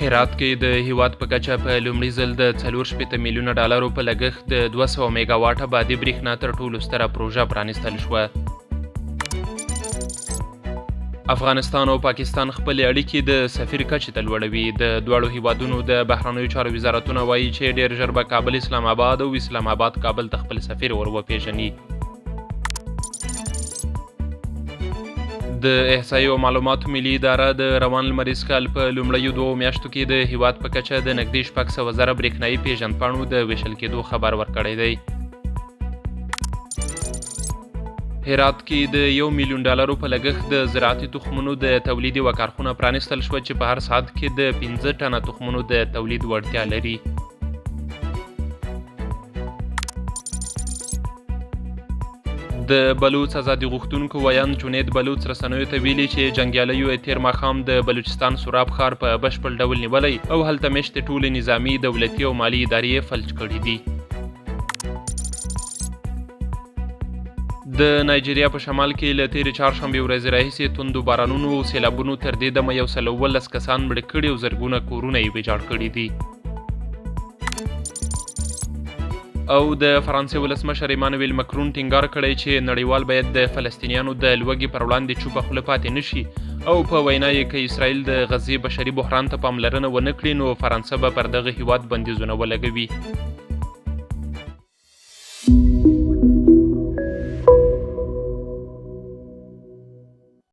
هرات کې د هیواد په کچه په لومړي ځل د 4.8 میلیونه ډالرو په لګښت د 200 میگا واټه بادي برېښنا تر ټولو ستره پروژه پرانیستل شوه. افغانستان او پاکستان خپلې اړیکې د سفیر کچې ته لوړوي. د دواړو هیوادونو د بهرنیو چارو وزارتونه وایي چې ډېر ژر به کابل اسلام آباد او اسلام آباد کابل ته خپل سفیر ور وپېژني. د احصایې او معلوماتو ملي اداره د روان لمریز کال په لومړیو 2 میاشتو کې د هیواد په کچه د نږدې 600,000 برېښنایي پیژندپاڼو د ویشل کېدو خبر ورکړی دی. هرات کې د 1 میلیون ډالرو په لګښت د زراعتي تخمونو د تولید یوه کارخونه پرانیستل شوه چې په هر ساعت کې د 15 ټنه تخمونو د تولید وړتیا لري. د بلوڅ ازادي غوښتونکو ویاند جنید بلوڅ رسنیو ته ویلي چې جنګیالیو تېر ماښام د بلوچستان سوراب ښار په بشپړ ډول نیولی او هلته میشتې ټولې نظامي دولتي او مالي ادارې یې فلج کړي دي. د نایجیریا په شمال کې له تېرې چهارشنبې ورځې راهیسې توندو بارانونو او سیلابونو تر دې دمه 119 کسان مړه کړي او زرګونه کورونه یې ویجاړ کړي دي. او د فرانسې ولسمشر ایمانویل مکرون ټینګار کړی چې نړیوال باید د فلسطینیانو د لوږې پر وړاندې چوپه خوله پاتې نه شي او په وینا یې که اسرائیل د غزې بشري بحران ته پاملرنه ونه کړي نو فرانسه به پر دغه هیواد بندیزونه ولګوي.